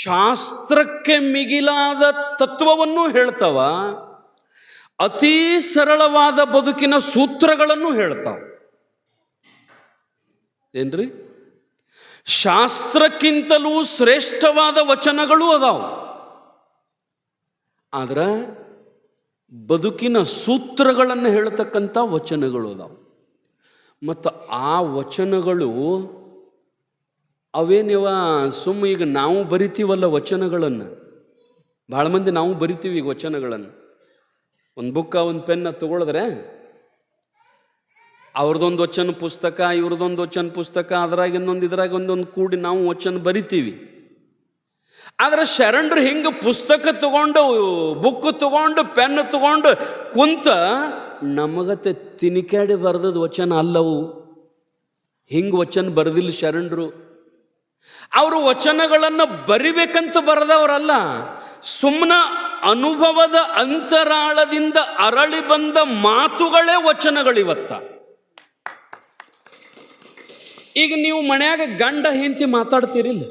ಶಾಸ್ತ್ರಕ್ಕೆ ಮಿಗಿಲಾದ ತತ್ವವನ್ನು ಹೇಳ್ತಾವ, ಅತೀ ಸರಳವಾದ ಬದುಕಿನ ಸೂತ್ರಗಳನ್ನು ಹೇಳ್ತಾವ. ಏನ್ರಿ? ಶಾಸ್ತ್ರಕ್ಕಿಂತಲೂ ಶ್ರೇಷ್ಠವಾದ ವಚನಗಳು ಅದಾವ, ಆದ್ರೆ ಬದುಕಿನ ಸೂತ್ರಗಳನ್ನು ಹೇಳ್ತಕ್ಕಂಥ ವಚನಗಳು ಅದಾವ. ಮತ್ತು ಆ ವಚನಗಳು ಅವೇನಿವ ಈಗ ನಾವು ಬರಿತೀವಲ್ಲ ವಚನಗಳನ್ನು, ಭಾಳ ಮಂದಿ ನಾವು ಬರಿತೀವಿ ಈಗ ವಚನಗಳನ್ನು. ಒಂದು ಬುಕ್ಕ ಒಂದು ಪೆನ್ನ ತಗೊಳಿದ್ರೆ ಅವ್ರದ್ದೊಂದು ವಚನ ಪುಸ್ತಕ, ಇವ್ರದ್ದೊಂದು ವಚನ ಪುಸ್ತಕ, ಅದ್ರಾಗ ಇದ್ರಾಗ ಒಂದೊಂದು ಕೂಡಿ ನಾವು ವಚನ ಬರಿತೀವಿ. ಆದರೆ ಶರಣರು ಹಿಂಗೆ ಪುಸ್ತಕ ತಗೊಂಡು, ಬುಕ್ ತಗೊಂಡು, ಪೆನ್ ತಗೊಂಡು ಕುಂತ ನಮಗತ್ತೆ ತಿನಿಕ್ಯಾಡಿ ಬರೆದದ ವಚನ ಅಲ್ಲವು. ಹಿಂಗೆ ವಚನ ಬರೆದಿಲ್ಲ ಶರಣರು. ಅವರು ವಚನಗಳನ್ನು ಬರಿಬೇಕಂತ ಬರೆದವರಲ್ಲ, ಸುಮ್ಮನೆ ಅನುಭವದ ಅಂತರಾಳದಿಂದ ಅರಳಿ ಬಂದ ಮಾತುಗಳೇ ವಚನಗಳಿವತ್ತ. ಈಗ ನೀವು ಮನ್ಯಾಗ ಗಂಡ ಹೆಂಡತಿ ಮಾತಾಡ್ತೀರಿಲ್ರಿ?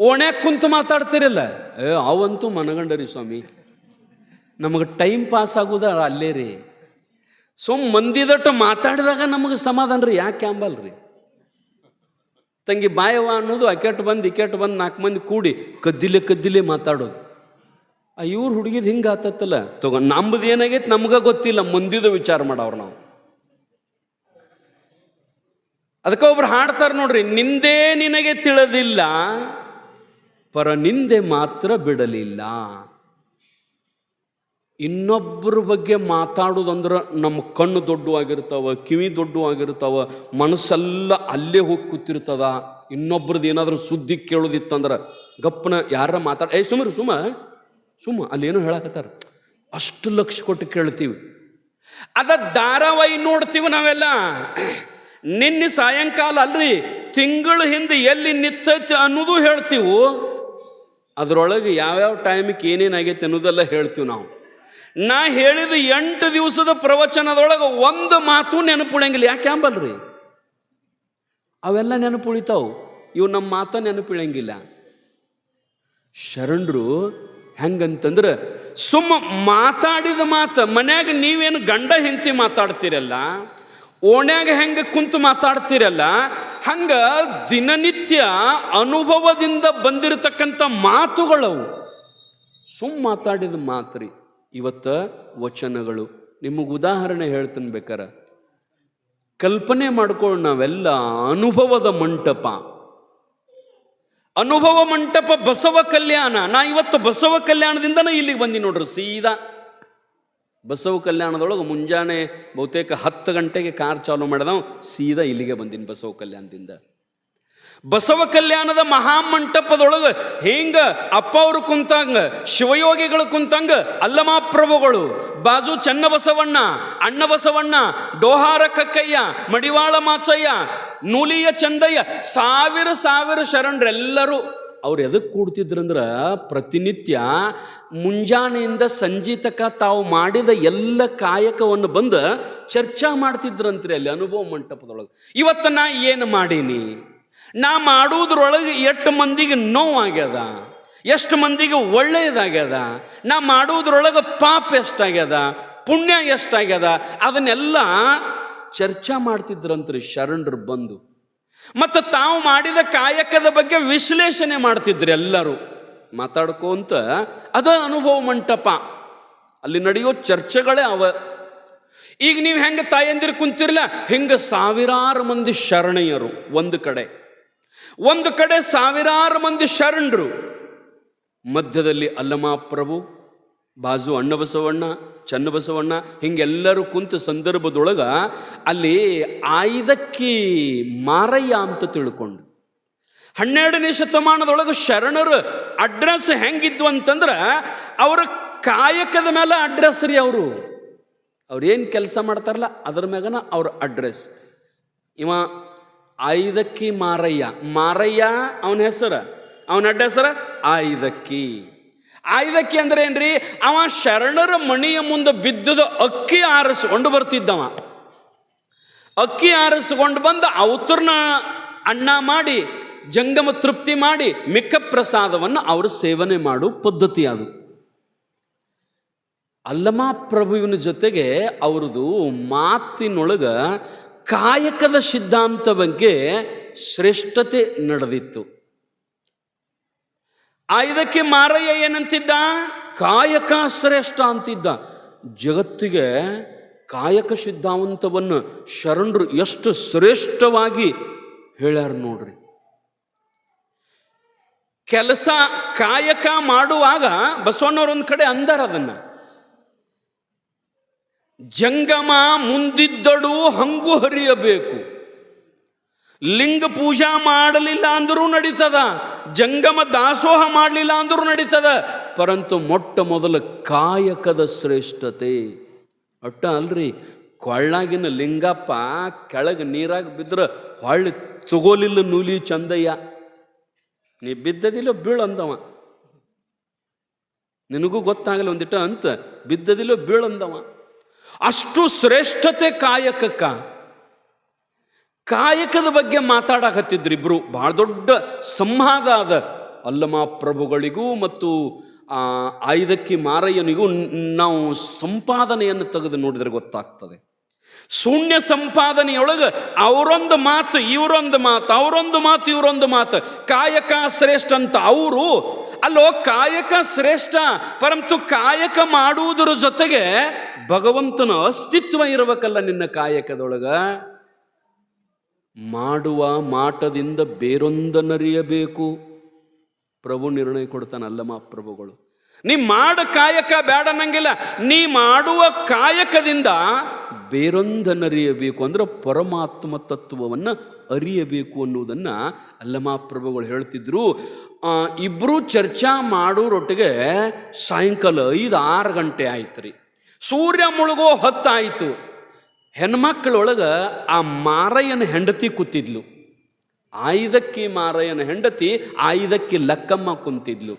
ಓಣ್ಯಾಗ ಕುಂತು ಮಾತಾಡ್ತಿರಲ್ಲ, ಅವಂತೂ ಮನಗಂಡರಿ ಸ್ವಾಮಿ, ನಮಗೆ ಟೈಮ್ ಪಾಸ್ ಆಗೋದ ಅಲ್ಲೇ ರೀ. ಮಂದಿದಟ್ಟು ಮಾತಾಡಿದಾಗ ನಮಗೆ ಸಮಾಧಾನ ರೀ. ಯಾಕೆ ಅಂಬಲ್ರಿ? ತಂಗಿ ಬಾಯವ ಅನ್ನೋದು ಅಕೆಟ್ ಬಂದು ಇಕೆಟ್ ಬಂದು 4 ಮಂದಿ ಕೂಡಿ ಕದ್ದಿಲೆ ಮಾತಾಡೋದು. ಇವ್ರು ಹುಡುಗಿದ್ ಹಿಂಗೆ ಆತತ್ತಲ್ಲ, ನಮ್ಮದು ಏನಾಗೈತೆ ನಮ್ಗೆ ಗೊತ್ತಿಲ್ಲ, ಮಂದಿದ ವಿಚಾರ ಮಾಡವ್ರು ನಾವು. ಅದಕ್ಕೆ ಒಬ್ರು ಹಾಡ್ತಾರೆ ನೋಡ್ರಿ, ನಿಂದೇ ನಿನಗೆ ತಿಳಿದಿಲ್ಲ, ಪರ ನಿಂದೆ ಮಾತ್ರ ಬಿಡಲಿಲ್ಲ. ಇನ್ನೊಬ್ಬರ ಬಗ್ಗೆ ಮಾತಾಡೋದಂದ್ರೆ ನಮ್ಮ ಕಣ್ಣು ದೊಡ್ಡವಾಗಿರ್ತಾವ, ಕಿವಿ ದೊಡ್ಡವಾಗಿರ್ತಾವ, ಮನಸ್ಸೆಲ್ಲ ಅಲ್ಲೇ ಹೋಗಿ ಕೂತಿರ್ತದ. ಇನ್ನೊಬ್ರದ್ದು ಏನಾದರೂ ಸುದ್ದಿ ಕೇಳೋದಿತ್ತಂದ್ರೆ ಗಪ್ಪನ ಯಾರ ಮಾತಾಡ ಸುಮ್ಮ ಅಲ್ಲೇನೋ ಹೇಳಕತ್ತಾರ, ಅಷ್ಟು ಲಕ್ಷ ಕೊಟ್ಟು ಕೇಳ್ತೀವಿ. ಅದ ಧಾರಾವಾಹಿ ನೋಡ್ತೀವಿ ನಾವೆಲ್ಲ. ನಿನ್ನೆ ಸಾಯಂಕಾಲ ಅಲ್ರಿ, ತಿಂಗಳು ಹಿಂದೆ ಎಲ್ಲಿ ನಿಂತೈತಿ ಅನ್ನೋದು ಹೇಳ್ತೀವಿ. ಅದರೊಳಗೆ ಯಾವ್ಯಾವ ಟೈಮಿಗೆ ಏನೇನಾಗೈತೆ ಅನ್ನೋದೆಲ್ಲ ಹೇಳ್ತೀವಿ ನಾವು. ನಾ ಹೇಳಿದ 8 ದಿವಸದ ಪ್ರವಚನದೊಳಗೆ ಒಂದು ಮಾತು ನೆನಪುಳಿಯಂಗಿಲ್ಲ. ಯಾಕೆ ಅಂಬಲ್ರಿ? ಅವೆಲ್ಲ ನೆನಪುಳಿತಾವು, ಇವು ನಮ್ಮ ಮಾತ ನೆನಪಿಳಂಗಿಲ್ಲ. ಶರಣರು ಹೆಂಗಂತಂದ್ರೆ ಮಾತಾಡಿದ ಮಾತು, ಮನ್ಯಾಗ ನೀವೇನು ಗಂಡ ಹೆಂಡತಿ ಮಾತಾಡ್ತೀರಲ್ಲ, ಓಣ್ಯಾಗ ಹೆಂಗೆ ಕುಂತು ಮಾತಾಡ್ತೀರಲ್ಲ, ಹಂಗ ದಿನನಿತ್ಯ ಅನುಭವದಿಂದ ಬಂದಿರತಕ್ಕಂಥ ಮಾತುಗಳವು. ಮಾತಾಡಿದ ಮಾತ್ರಿ ಇವತ್ತ ವಚನಗಳು. ನಿಮಗೆ ಉದಾಹರಣೆ ಹೇಳ್ತೀನಿ ಬೇಕಾರ, ಕಲ್ಪನೆ ಮಾಡ್ಕೊಳ್ಳಿ, ನಾವೆಲ್ಲ ಅನುಭವದ ಮಂಟಪ. ಅನುಭವ ಮಂಟಪ ಬಸವ ಕಲ್ಯಾಣ. ನಾ ಇವತ್ತು ಬಸವ ಕಲ್ಯಾಣದಿಂದನೇ ಇಲ್ಲಿಗೆ ಬಂದಿ ನೋಡ್ರಿ. ಸೀದಾ ಬಸವ ಕಲ್ಯಾಣದೊಳಗೆ ಮುಂಜಾನೆ ಬಹುತೇಕ 10 ಗಂಟೆಗೆ ಕಾರ್ ಚಾಲು ಮಾಡಿದವು, ಸೀದಾ ಇಲ್ಲಿಗೆ ಬಂದೀನಿ ಬಸವ ಕಲ್ಯಾಣದಿಂದ. ಬಸವ ಕಲ್ಯಾಣದ ಮಹಾಮಂಟಪದೊಳಗೆ ಹಿಂಗ ಅಪ್ಪ ಅವರು ಕುಂತಂಗ, ಶಿವಯೋಗಿಗಳು ಕುಂತಂಗ, ಅಲ್ಲಮಾಪ್ರಭುಗಳು ಬಾಜು ಚನ್ನಬಸವಣ್ಣ, ಅಣ್ಣ ಬಸವಣ್ಣ, ಡೋಹಾರ ಕಕ್ಕಯ್ಯ, ಮಡಿವಾಳ ಮಾಚಯ್ಯ, ನೂಲಿಯ ಚಂದಯ್ಯ, ಸಾವಿರ ಶರಣರೆಲ್ಲರೂ ಅವ್ರು ಎದಕ್ಕೆ ಕೂಡ್ತಿದ್ರಂದ್ರ, ಪ್ರತಿನಿತ್ಯ ಮುಂಜಾನೆಯಿಂದ ಸಂಜೆ ತನಕ ತಾವು ಮಾಡಿದ ಎಲ್ಲ ಕಾಯಕವನ್ನು ಬಂದು ಚರ್ಚಾ ಮಾಡ್ತಿದ್ರಂತ್ರಿ ಅಲ್ಲಿ ಅನುಭವ ಮಂಟಪದೊಳಗೆ. ಇವತ್ತು ನಾ ಏನು ಮಾಡೀನಿ, ನಾ ಮಾಡುವುದ್ರೊಳಗೆ ಎಷ್ಟು ಮಂದಿಗೆ ನೋವಾಗ್ಯದ, ಎಷ್ಟು ಮಂದಿಗೆ ಒಳ್ಳೆಯದಾಗ್ಯದ, ನಾ ಮಾಡುವುದ್ರೊಳಗೆ ಪಾಪ ಎಷ್ಟಾಗ್ಯದ, ಪುಣ್ಯ ಎಷ್ಟಾಗ್ಯದ, ಅದನ್ನೆಲ್ಲ ಚರ್ಚಾ ಮಾಡ್ತಿದ್ರಂತ್ರಿ ಶರಣರು ಬಂದು. ಮತ್ತು ತಾವು ಮಾಡಿದ ಕಾಯಕದ ಬಗ್ಗೆ ವಿಶ್ಲೇಷಣೆ ಮಾಡ್ತಿದ್ರಿ ಎಲ್ಲರೂ ಮಾತಾಡ್ಕೊಂತ. ಅದ ಅನುಭವ ಮಂಟಪ, ಅಲ್ಲಿ ನಡೆಯೋ ಚರ್ಚೆಗಳೇ ಅವ. ಈಗ ನೀವು ಹೆಂಗೆ ತಾಯಂದಿರು ಕುಂತಿರ್ಲ, ಹಿಂಗೆ ಸಾವಿರಾರು ಮಂದಿ ಶರಣೆಯರು ಒಂದು ಕಡೆ ಸಾವಿರಾರು ಮಂದಿ ಶರಣರು, ಮಧ್ಯದಲ್ಲಿ ಅಲ್ಲಮಾಪ್ರಭು, ಬಾಜು ಅಣ್ಣಬಸವಣ್ಣ, ಚನ್ನಬಸವಣ್ಣ, ಹಿಂಗೆಲ್ಲರೂ ಕುಂತ ಸಂದರ್ಭದೊಳಗ ಅಲ್ಲಿ ಆಯ್ದಕ್ಕಿ ಮಾರಯ್ಯ ಅಂತ ತಿಳ್ಕೊಂಡು 12ನೇ ಶತಮಾನದೊಳಗೆ ಶರಣರು ಅಡ್ರೆಸ್ ಹೆಂಗಿದ್ವು ಅಂತಂದ್ರೆ, ಅವರ ಕಾಯಕದ ಮೇಲೆ ಅಡ್ರೆಸ್ ರೀ. ಅವ್ರೇನು ಕೆಲಸ ಮಾಡ್ತಾರಲ್ಲ ಅದ್ರ ಮ್ಯಾಗನ ಅವ್ರ ಅಡ್ರೆಸ್. ಇವ ಆಯ್ದಕ್ಕಿ ಮಾರಯ್ಯ ಅವನ ಹೆಸರು, ಅವನ ಅಡ್ಡ ಹೆಸರ ಆಯ್ದಕ್ಕಿ ಅಂದ್ರೆ ಏನ್ರಿ? ಅವ ಶರಣರ ಮಣಿಯ ಮುಂದೆ ಬಿದ್ದದ ಅಕ್ಕಿ ಆರಿಸ್ಕೊಂಡು ಬರ್ತಿದ್ದವ. ಅಕ್ಕಿ ಆರಿಸ್ಕೊಂಡು ಬಂದು ಅವತರನ ಅನ್ನ ಮಾಡಿ ಜಂಗಮ ತೃಪ್ತಿ ಮಾಡಿ ಮಿಕ್ಕ ಪ್ರಸಾದವನ್ನು ಅವರು ಸೇವನೆ ಮಾಡೋ ಪದ್ಧತಿ ಅದು. ಅಲ್ಲಮಪ್ರಭುವಿನ ಜೊತೆಗೆ ಅವ್ರದ್ದು ಮಾತಿನೊಳಗ ಕಾಯಕದ ಸಿದ್ಧಾಂತ ಬಗ್ಗೆ ಶ್ರೇಷ್ಠತೆ ನಡೆದಿತ್ತು. ಇದಕ್ಕೆ ಮಾರಯ್ಯ ಏನಂತಿದ್ದ? ಕಾಯಕ ಶ್ರೇಷ್ಠ ಅಂತಿದ್ದ. ಜಗತ್ತಿಗೆ ಕಾಯಕ ಸಿದ್ಧಾಂತವನ್ನು ಶರಣರು ಎಷ್ಟು ಶ್ರೇಷ್ಠವಾಗಿ ಹೇಳ್ಯಾರ ನೋಡ್ರಿ. ಕೆಲಸ ಕಾಯಕ ಮಾಡುವಾಗ ಬಸವಣ್ಣವ್ರೊಂದು ಕಡೆ ಅಂದಾರ ಅದನ್ನ, ಜಂಗಮ ಮುಂದಿದ್ದಡು ಹಂಗು ಹರಿಯಬೇಕು. ಲಿಂಗ ಪೂಜಾ ಮಾಡಲಿಲ್ಲ ಅಂದರೂ ನಡೀತದ, ಜಂಗಮ ದಾಸೋಹ ಮಾಡಲಿಲ್ಲ ಅಂದರೂ ನಡೀತದ, ಪರಂತು ಮೊಟ್ಟ ಮೊದಲ ಕಾಯಕದ ಶ್ರೇಷ್ಠತೆ. ಒಟ್ಟ ಅಲ್ರಿ, ಕೊಳ್ಳಾಗಿನ ಲಿಂಗಪ್ಪ ಕೆಳಗೆ ನೀರಾಗ ಬಿದ್ರೆ ಹೊಳ್ಳಿ ತಗೋಲಿಲ್ಲ ನೂಲಿ ಚಂದಯ್ಯ. ನೀ ಬಿದ್ದದಿಲ್ಲ ಬೀಳಂದವ, ನಿನಗೂ ಗೊತ್ತಾಗಲ್ಲ ಒಂದಿಟ ಅಂತ, ಬಿದ್ದದಿಲ್ಲ ಬೀಳಂದವ. ಅಷ್ಟು ಶ್ರೇಷ್ಠತೆ ಕಾಯಕಕ್ಕ. ಕಾಯಕದ ಬಗ್ಗೆ ಮಾತಾಡಕತ್ತಿದ್ರು ಇಬ್ರು. ಬಹಳ ದೊಡ್ಡ ಸಂವಾದ ಅದ ಅಲ್ಲಮಪ್ರಭುಗಳಿಗೂ ಮತ್ತು ಐದಕ್ಕಿ ಮಾರಯ್ಯನಿಗೂ. ನಾವು ಸಂಪಾದನೆಯನ್ನು ತೆಗೆದು ನೋಡಿದ್ರೆ ಗೊತ್ತಾಗ್ತದೆ. ಶೂನ್ಯ ಸಂಪಾದನೆಯೊಳಗೆ ಅವರೊಂದು ಮಾತು ಇವರೊಂದು ಮಾತು, ಅವರೊಂದು ಮಾತು ಇವರೊಂದು ಮಾತು. ಕಾಯಕ ಶ್ರೇಷ್ಠ ಅಂತ ಅವರು, ಅಲ್ಲೋ ಕಾಯಕ ಶ್ರೇಷ್ಠ, ಪರಂತು ಕಾಯಕ ಮಾಡುವುದರ ಜೊತೆಗೆ ಭಗವಂತನ ಅಸ್ತಿತ್ವ ಇರಬೇಕಲ್ಲ ನಿನ್ನ ಕಾಯಕದೊಳಗ. ಮಾಡುವ ಮಾಟದಿಂದ ಬೇರೊಂದನ್ನರಿಯಬೇಕು. ಪ್ರಭು ನಿರ್ಣಯ ಕೊಡ್ತಾನೆ ಅಲ್ಲಮಪ್ರಭುಗಳು. ನೀ ಮಾಡ ಕಾಯಕ ಬೇಡ ಅನ್ನಂಗಿಲ್ಲ, ನೀ ಮಾಡುವ ಕಾಯಕದಿಂದ ಬೇರೊಂದನ್ನರಿಯಬೇಕು, ಅಂದ್ರೆ ಪರಮಾತ್ಮ ತತ್ವವನ್ನು ಅರಿಯಬೇಕು ಅನ್ನುವುದನ್ನ ಅಲ್ಲಮಪ್ರಭುಗಳು ಹೇಳ್ತಿದ್ರು. ಇಬ್ರು ಚರ್ಚಾ ಮಾಡೋರೊಟ್ಟಿಗೆ ಸಾಯಂಕಾಲ 5-6 ಗಂಟೆ ಆಯ್ತು ರೀ. ಸೂರ್ಯ ಮುಳುಗೋ ಹೊತ್ತಾಯಿತು. ಹೆಣ್ಮಕ್ಳೊಳಗೆ ಆ ಮಾರಯ್ಯನ ಹೆಂಡತಿ ಕೂತಿದ್ಲು. ಐದಕ್ಕಿ ಮಾರಯ್ಯನ ಹೆಂಡತಿ ಐದಕ್ಕಿ ಲಕ್ಕಮ್ಮ ಕುಂತಿದ್ಲು.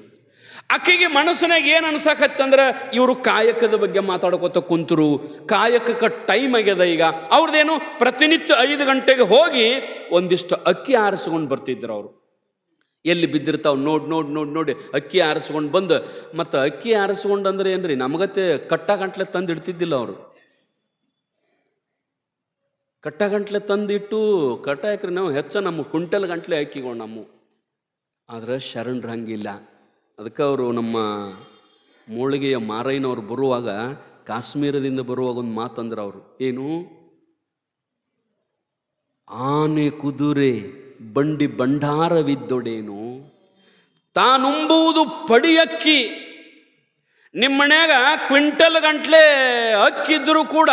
ಆಕೆಗೆ ಮನಸ್ಸಿನಾಗ ಏನು ಅನ್ಸಕತ್ತಂದ್ರೆ, ಇವರು ಕಾಯಕದ ಬಗ್ಗೆ ಮಾತಾಡ್ಕೋತ ಕುಂತರು, ಕಾಯಕಕ್ಕೆ ಟೈಮ್ ಆಗ್ಯದ ಈಗ. ಅವ್ರದ್ದೇನು ಪ್ರತಿನಿತ್ಯ 5 ಗಂಟೆಗೆ ಹೋಗಿ ಒಂದಿಷ್ಟು ಅಕ್ಕಿ ಆರಿಸ್ಕೊಂಡು ಬರ್ತಿದ್ರು. ಅವರು ಎಲ್ಲಿ ಬಿದ್ದಿರ್ತಾವೆ ನೋಡಿ ಅಕ್ಕಿ ಆರಿಸ್ಕೊಂಡು ಬಂದು, ಮತ್ತು ಅಕ್ಕಿ ಆರಿಸ್ಕೊಂಡು ಅಂದ್ರೆ ಏನ್ರಿ, ನಮಗತ್ತೆ ಕಟ್ಟಾಗಂಟ್ಲೆ ತಂದು ಇಡ್ತಿದ್ದಿಲ್ಲ. ಅವರು ಕಟ್ಟಾಗಂಟ್ಲೆ ತಂದಿಟ್ಟು ಕಟ್ಟಾಕ್ರಿ ನಾವು ನಮ್ಮ ಕುಂಟಲ್ ಗಂಟ್ಲೆ ಅಕ್ಕಿಗಳು ನಮ್ಮ. ಆದ್ರೆ ಶರಣರು ಹಂಗಿಲ್ಲ. ಅದಕ್ಕೆ ಅವರು ನಮ್ಮ ಮೂಳಿಗೆಯ ಮಾರಯ್ಯನವ್ರು ಬರುವಾಗ, ಕಾಶ್ಮೀರದಿಂದ ಬರುವಾಗ ಒಂದು ಮಾತಂದ್ರೆ ಅವರು, ಏನು, ಆನೆ ಕುದುರೆ ಬಂಡಿ ಭಂಡಾರವಿದ್ದೊಡೇನು, ತಾನುಂಬುವುದು ಪಡಿಯಕ್ಕಿ. ನಿಮ್ಮನ್ಯಾಗ ಕ್ವಿಂಟಲ್ ಗಂಟ್ಲೆ ಅಕ್ಕಿದ್ರು ಕೂಡ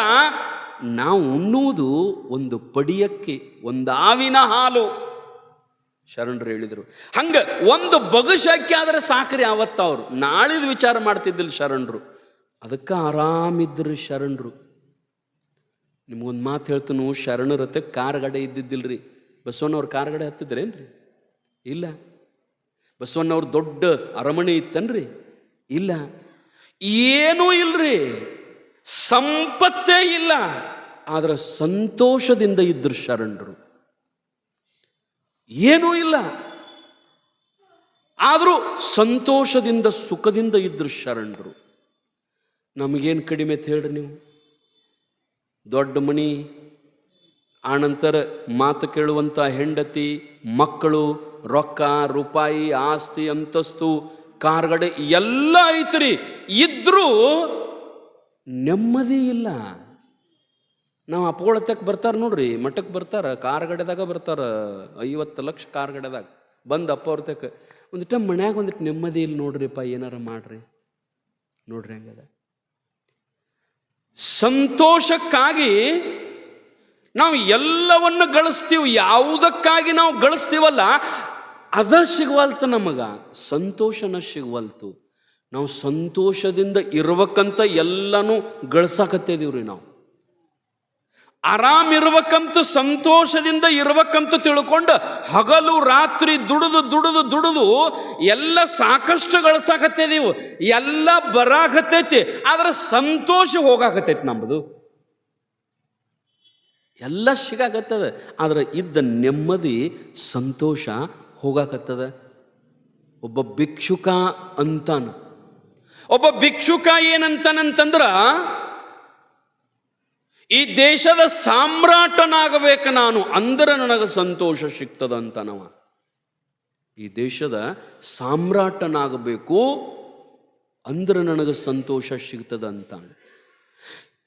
ನಾವು ಉಣ್ಣುವುದು ಒಂದು ಪಡಿಯಕ್ಕಿ, ಒಂದು ಆವಿನ ಹಾಲು. ಶರಣರು ಹೇಳಿದರು. ಹಂಗ ಒಂದು ಬಗಶಾಕಿ ಆದರೆ ಸಾಕ್ರಿ. ಅವತ್ತ ಅವರು ನಾಳಿದ ವಿಚಾರ ಮಾಡ್ತಿದ್ದಿಲ್ಲ ಶರಣರು. ಅದಕ್ಕೆ ಆರಾಮಿದ್ರು ಶರಣರು. ನಿಮ್ಗೊಂದು ಮಾತು ಹೇಳ್ತೀನಿ, ಶರಣರತ್ತೆ ಕಾರ್ಗಡೆ ಇದ್ದಿದ್ದಿಲ್ರಿ. ಬಸವಣ್ಣವ್ರು ಕಾರ್ಗಡೆ ಹತ್ತಿದ್ರೇನ್ರಿ? ಇಲ್ಲ. ಬಸವಣ್ಣವ್ರು ದೊಡ್ಡ ಅರಮನೆ ಇತ್ತನ್ರಿ? ಇಲ್ಲ. ಏನೂ ಇಲ್ರಿ, ಸಂಪತ್ತೇ ಇಲ್ಲ. ಆದ್ರೆ ಸಂತೋಷದಿಂದ ಇದ್ರು ಶರಣರು. ಏನೂ ಇಲ್ಲ, ಆದರೂ ಸಂತೋಷದಿಂದ ಸುಖದಿಂದ ಇದ್ರು ಶರಣರು. ನಮಗೇನು ಕಡಿಮೆ ಅಂತ ಹೇಳ್ರಿ ನೀವು? ದೊಡ್ಡ ಮನಿ, ಆನಂತರ ಮಾತು ಕೇಳುವಂಥ ಹೆಂಡತಿ, ಮಕ್ಕಳು, ರೊಕ್ಕ ರೂಪಾಯಿ, ಆಸ್ತಿ ಅಂತಸ್ತು, ಕಾರ್ಗಡೆ ಎಲ್ಲ ಐತ್ರಿ. ಇದ್ರೂ ನೆಮ್ಮದಿ ಇಲ್ಲ. ನಾವು ಅಪ್ಕೊಳತಕ್ಕೆ ಬರ್ತಾರೆ ನೋಡ್ರಿ, ಮಠಕ್ಕೆ ಬರ್ತಾರೆ, ಕಾರ್ಗಡೆದಾಗ ಬರ್ತಾರೆ, 50 ಲಕ್ಷ ಕಾರ್ಗಡೆದಾಗ ಬಂದು ಅಪ್ಪ ಅವ್ರ ತಕ್ಕ ಒಂದಿಟ್ಟ ಮನ್ಯಾಗ ಒಂದಿಟ್ಟು ನೆಮ್ಮದಿ ಇಲ್ಲ ನೋಡ್ರಿಪ್ಪ, ಏನಾರ ಮಾಡ್ರಿ ನೋಡ್ರಿ. ಹಂಗದ ಸಂತೋಷಕ್ಕಾಗಿ ನಾವು ಎಲ್ಲವನ್ನು ಗಳಿಸ್ತೀವಿ. ಯಾವುದಕ್ಕಾಗಿ ನಾವು ಗಳಿಸ್ತೀವಲ್ಲ ಅದ ಸಿಗುವಲ್ತು ನಮಗ, ಸಂತೋಷನ ಸಿಗುವಲ್ತು. ನಾವು ಸಂತೋಷದಿಂದ ಇರ್ಬೇಕಂತ ಎಲ್ಲನೂ ಗಳಿಸಾಕತ್ತಿದೀವ್ರಿ. ನಾವು ಆರಾಮಿರ್ಬೇಕಂತ, ಸಂತೋಷದಿಂದ ಇರ್ಬೇಕಂತ ತಿಳ್ಕೊಂಡು ಹಗಲು ರಾತ್ರಿ ದುಡಿದು ಎಲ್ಲ ಸಾಕಷ್ಟು ಗಳಿಸಾಕತ್ತಿದೀವು, ಎಲ್ಲ ಬರಾಕತ್ತೈತಿ. ಆದ್ರೆ ಸಂತೋಷ ಹೋಗಾಕತ್ತೈತಿ ನಮ್ಮದು. ಎಲ್ಲ ಸಿಗಾಕತ್ತದ. ಆದ್ರೆ ಇದ್ದ ನೆಮ್ಮದಿ ಸಂತೋಷ ಹೋಗಾಕತ್ತದ. ಒಬ್ಬ ಭಿಕ್ಷುಕ ಅಂತಾನ. ಒಬ್ಬ ಭಿಕ್ಷುಕ ಏನಂತಾನಂತಂದ್ರ, ಈ ದೇಶದ ಸಾಮ್ರಾಟನಾಗಬೇಕು ನಾನು, ಅಂದ್ರೆ ನನಗೆ ಸಂತೋಷ ಸಿಗ್ತದ ಅಂತಾನವ. ಈ ದೇಶದ ಸಾಮ್ರಾಟನಾಗಬೇಕು ಅಂದ್ರೆ ನನಗೆ ಸಂತೋಷ ಸಿಗ್ತದ ಅಂತಾನ.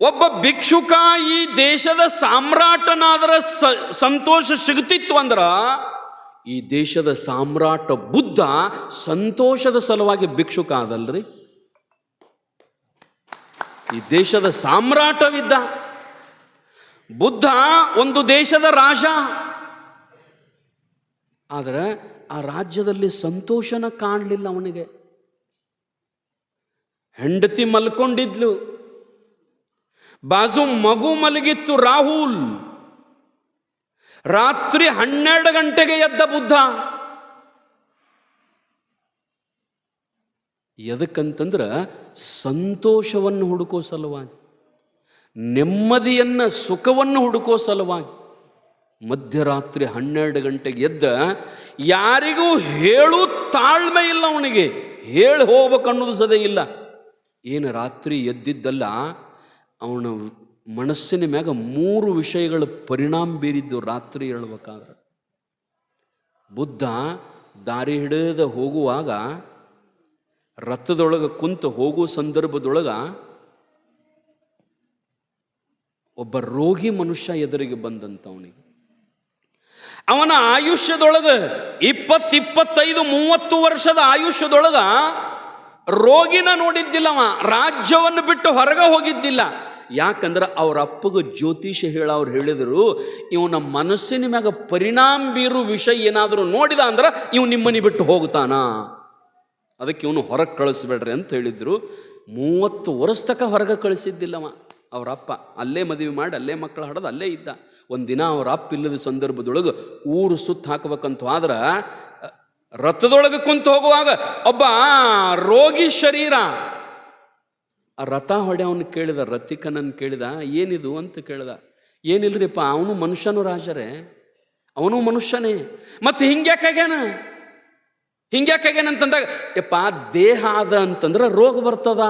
ಒಬ್ಬ ಭಿಕ್ಷುಕ ಈ ದೇಶದ ಸಾಮ್ರಾಟನಾದ್ರೆ ಸಂತೋಷ ಸಿಗ್ತಿತ್ತು ಅಂದ್ರ, ಈ ದೇಶದ ಸಾಮ್ರಾಟ ಬುದ್ಧ ಸಂತೋಷದ ಸಲುವಾಗಿ ಭಿಕ್ಷುಕ ಆದಲ್ರಿ. ಈ ದೇಶದ ಸಾಮ್ರಾಟವಿದ್ದ ಬುದ್ಧ ಒಂದು ದೇಶದ ರಾಜ. ಆದರೆ ಆ ರಾಜ್ಯದಲ್ಲಿ ಸಂತೋಷನ ಕಾಣಲಿಲ್ಲ ಅವನಿಗೆ. ಹೆಂಡತಿ ಮಲ್ಕೊಂಡಿದ್ಲು, ಬಾಜು ಮಗು ಮಲಗಿತ್ತು ರಾಹುಲ್. ರಾತ್ರಿ 12 ಗಂಟೆಗೆ ಎದ್ದ ಬುದ್ಧ. ಎದಕ್ಕಂತಂದ್ರ ಸಂತೋಷವನ್ನು ಹುಡುಕೋ ಸಲುವಾಗಿ, ನೆಮ್ಮದಿಯನ್ನ ಸುಖವನ್ನು ಹುಡುಕೋ ಸಲುವಾಗಿ ಮಧ್ಯರಾತ್ರಿ 12 ಗಂಟೆಗೆ ಎದ್ದ. ಯಾರಿಗೂ ಹೇಳು ತಾಳ್ಮೆ ಇಲ್ಲ ಅವನಿಗೆ, ಹೇಳಿ ಹೋಗ್ಬೇಕನ್ನೋದು ಸದೇ ಇಲ್ಲ. ಏನು ರಾತ್ರಿ ಎದ್ದಿದ್ದಲ್ಲ, ಅವನ ಮನಸ್ಸಿನ ಮ್ಯಾಗ 3 ವಿಷಯಗಳ ಪರಿಣಾಮ ಬೀರಿದ್ದು ರಾತ್ರಿ ಹೇಳ್ಬೇಕಾದ್ರೆ. ಬುದ್ಧ ದಾರಿ ಹಿಡಿದ ಹೋಗುವಾಗ, ರಥದೊಳಗೆ ಕುಂತು ಹೋಗೋ ಸಂದರ್ಭದೊಳಗ ಒಬ್ಬ ರೋಗಿ ಮನುಷ್ಯ ಎದುರಿಗೆ ಬಂದಂತ. ಅವನ ಆಯುಷ್ಯದೊಳಗೆ 20, 25, 30 ವರ್ಷದ ಆಯುಷ್ಯದೊಳಗ ರೋಗಿನ ನೋಡಿದ್ದಿಲ್ಲವ. ರಾಜ್ಯವನ್ನು ಬಿಟ್ಟು ಹೊರಗೆ ಹೋಗಿದ್ದಿಲ್ಲ. ಯಾಕಂದ್ರೆ ಅವ್ರ ಅಪ್ಪಗ ಜ್ಯೋತಿಷ್ಯ ಅವ್ರು ಹೇಳಿದರು, ಇವನ ಮನಸ್ಸಿನ ಮ್ಯಾಗ ಪರಿಣಾಮ ಬೀರು ವಿಷಯ ಏನಾದರೂ ನೋಡಿದ ಅಂದ್ರೆ ಇವ್ ನಿಮ್ಮನಿ ಬಿಟ್ಟು ಹೋಗ್ತಾನ, ಅದಕ್ಕೆ ಇವನು ಹೊರಗೆ ಕಳಿಸ್ಬೇಡ್ರಿ ಅಂತ ಹೇಳಿದ್ರು. 30 ವರ್ಷ ತನಕ ಹೊರಗೆ ಕಳಿಸಿದ್ದಿಲ್ಲವ ಅವರಪ್ಪ. ಅಲ್ಲೇ ಮದುವೆ ಮಾಡಿ ಅಲ್ಲೇ ಮಕ್ಕಳು ಹಡದು ಅಲ್ಲೇ ಇದ್ದ. ಒಂದಿನ ಅವ್ರ ಅಪ್ಪ ಇಲ್ಲದ ಸಂದರ್ಭದೊಳಗೆ ಊರು ಸುತ್ತ ಹಾಕಬೇಕಂತ ಆದ್ರೆ, ರಥದೊಳಗೆ ಕುಂತು ಹೋಗುವಾಗ ಒಬ್ಬ ರೋಗಿ ಶರೀರ, ಆ ರಥ ಹೊಡೆಯವನು ಕೇಳಿದ, ರಥಿಕನನ್ನು ಕೇಳಿದ, ಏನಿದು ಅಂತ ಕೇಳಿದ. ಏನಿಲ್ರಿಪ್ಪ, ಅವನು ಮನುಷ್ಯನು ರಾಜರೇ, ಅವನು ಮನುಷ್ಯನೇ, ಮತ್ತೆ ಹಿಂಗ್ಯಾಕಾಗ್ಯಾನಂತಂದಾಗ, ಯಪ್ಪ ದೇಹ ಅದ ಅಂತಂದ್ರೆ ರೋಗ ಬರ್ತದ,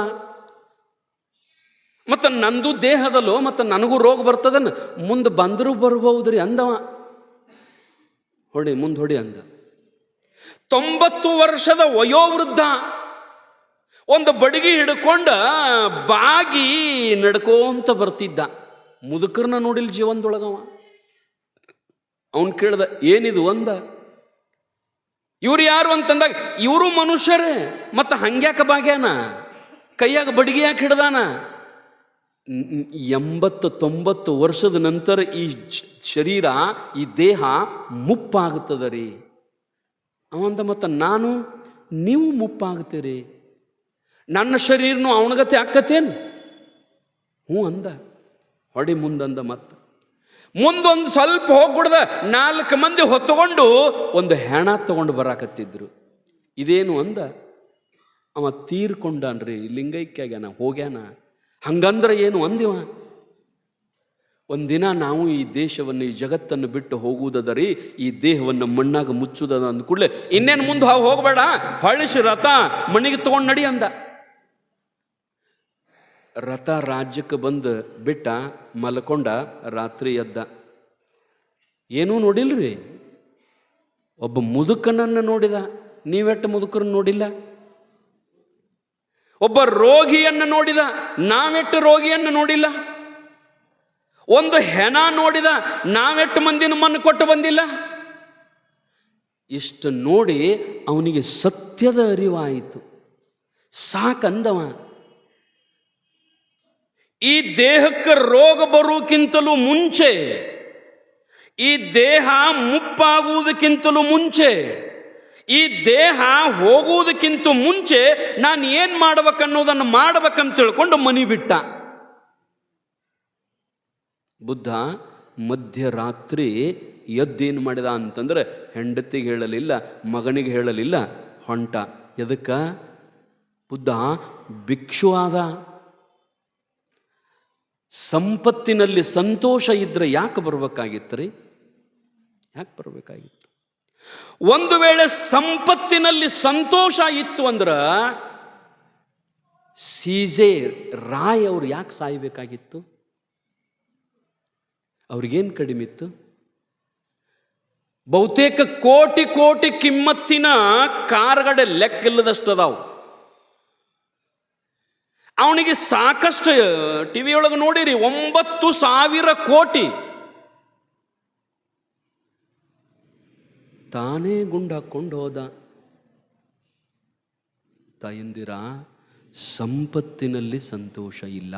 ಮತ್ತು ನಂದು ದೇಹದಲ್ಲೋ ಮತ್ತು ನನಗೂ ರೋಗ ಬರ್ತದನ್ನ, ಮುಂದೆ ಬಂದರೂ ಬರ್ಬಹುದ್ರಿ ಅಂದವ. ಹೊಡಿ ಅಂದ. 90 ವರ್ಷದ ವಯೋವೃದ್ಧ ಒಂದು ಬಡಗಿ ಹಿಡ್ಕೊಂಡ ಬಾಗಿ ನಡ್ಕೋಂತ ಬರ್ತಿದ್ದ. ಮುದುಕರನ್ನ ನೋಡಿಲ್ ಜೀವನದೊಳಗವ. ಅವನ್ ಕೇಳ್ದ, ಏನಿದು ಅಂದ. ಇವ್ರು ಯಾರು ಅಂತಂದಾಗ, ಇವರು ಮನುಷ್ಯರೇ, ಮತ್ತು ಹಂಗ್ಯಾಕ ಬಾಗ್ಯಾನ, ಕೈಯಾಗ ಬಡಗಿ ಯಾಕೆ ಹಿಡ್ದಾನ. 80-90 ವರ್ಷದ ನಂತರ ಈ ಶರೀರ, ಈ ದೇಹ ಮುಪ್ಪಾಗುತ್ತದ ರೀ ಅವಂದ. ಮತ್ತು ನೀವು ಮುಪ್ಪಾಗುತ್ತೀರಿ, ನನ್ನ ಶರೀರನು ಅವನಗತೆ ಆಕ್ಕತ್ತೇನು? ಹ್ಞೂ ಅಂದ. ಮುಂದಂದ. ಮುಂದೊಂದು ಸ್ವಲ್ಪ ಹೋಗ್ಬಿಡ್ದ. 4 ಮಂದಿ ಹೊತ್ತುಕೊಂಡು ಒಂದು ಹೆಣ ತಗೊಂಡು ಬರಾಕತ್ತಿದ್ರು. ಇದೇನು ಅಂದ. ಅವ ತೀರ್ಕೊಂಡಾನ್ರಿ, ಲಿಂಗೈಕ್ಯಾಗ್ಯಾನ, ಹೋಗ್ಯಾನ. ಹಂಗಂದ್ರೆ ಏನು ಅಂದಿವ. ಒಂದಿನ ನಾವು ಈ ದೇಶವನ್ನು, ಈ ಜಗತ್ತನ್ನು ಬಿಟ್ಟು ಹೋಗುವುದದರಿ, ಈ ದೇಹವನ್ನು ಮಣ್ಣಾಗ ಮುಚ್ಚುವುದ ಅಂದ ಕೂಡಲೇ, ಇನ್ನೇನು ಮುಂದೆ ಹೋಗಬೇಡ, ಹೊಳಿಸಿ ರಥ ಮಣಿಗೆ ತಗೊಂಡು ನಡಿ ಅಂದ. ರಥ ರಾಜ್ಯಕ್ಕೆ ಬಂದು ಬಿಟ್ಟ, ಮಲ್ಕೊಂಡ. ರಾತ್ರಿ ಎದ್ದ. ಏನೂ ನೋಡಿಲ್ರಿ. ಒಬ್ಬ ಮುದುಕನನ್ನು ನೋಡಿದ. ನೀವೆಟ್ಟು ಮುದುಕರನ್ನು ನೋಡಿಲ್ಲ. ಒಬ್ಬ ರೋಗಿಯನ್ನು ನೋಡಿದ. ನಾವೆಟ್ಟು ರೋಗಿಯನ್ನು ನೋಡಿಲ್ಲ. ಒಂದು ಹೆಣ ನೋಡಿದ. ನಾವೆಟ್ಟು ಮಂದಿನ ಮಣ್ಣು ಕೊಟ್ಟು ಬಂದಿಲ್ಲ. ಇಷ್ಟು ನೋಡಿ ಅವನಿಗೆ ಸತ್ಯದ ಅರಿವಾಯಿತು. ಸಾಕಂದವ. ಈ ದೇಹಕ್ಕೆ ರೋಗ ಬರುವುದಕ್ಕಿಂತಲೂ ಮುಂಚೆ, ಈ ದೇಹ ಮುಪ್ಪಾಗುವುದಕ್ಕಿಂತಲೂ ಮುಂಚೆ, ಈ ದೇಹ ಹೋಗುವುದಕ್ಕಿಂತ ಮುಂಚೆ ನಾನು ಏನು ಮಾಡ್ಬೇಕನ್ನೋದನ್ನು ಮಾಡ್ಬೇಕಂತ ತಿಳ್ಕೊಂಡು ಮನಿ ಬಿಟ್ಟ. ಬುದ್ಧ ಮಧ್ಯರಾತ್ರಿ ಎದ್ದೇನು ಮಾಡಿದ ಅಂತಂದ್ರೆ, ಹೆಂಡತಿಗೆ ಹೇಳಲಿಲ್ಲ, ಮಗನಿಗೆ ಹೇಳಲಿಲ್ಲ, ಹೊಂಟ. ಎದಕ್ಕ? ಬುದ್ಧ ಭಿಕ್ಷು ಆದ. ಸಂಪತ್ತಿನಲ್ಲಿ ಸಂತೋಷ ಇದ್ರೆ ಯಾಕೆ ಬರ್ಬೇಕಾಗಿತ್ತು ರೀ? ಯಾಕೆ ಬರಬೇಕಾಗಿತ್ತು? ಒಂದು ವೇಳೆ ಸಂಪತ್ತಿನಲ್ಲಿ ಸಂತೋಷ ಇತ್ತು ಅಂದ್ರೆ ಸೀಸೇರ್ ರಾಯ್ ಅವ್ರು ಯಾಕೆ ಸಾಯಬೇಕಾಗಿತ್ತು? ಅವ್ರಿಗೇನು ಕಡಿಮೆ ಇತ್ತು? ಬಹುತೇಕ ಕೋಟಿ ಕೋಟಿ ಕಿಮ್ಮತ್ತಿನ ಕಾರ್ಗಡೆ ಲೆಕ್ಕಿಲ್ಲದಷ್ಟು ಅದಾವು. ಅವನಿಗೆ ಸಾಕಷ್ಟು ಟಿವಿಯೊಳಗೆ ನೋಡಿರಿ, 9,000 ಕೋಟಿ. ತಾನೇ ಗುಂಡಾಕೊಂಡು ಹೋದ. ತಾಯಂದಿರ, ಸಂಪತ್ತಿನಲ್ಲಿ ಸಂತೋಷ ಇಲ್ಲ.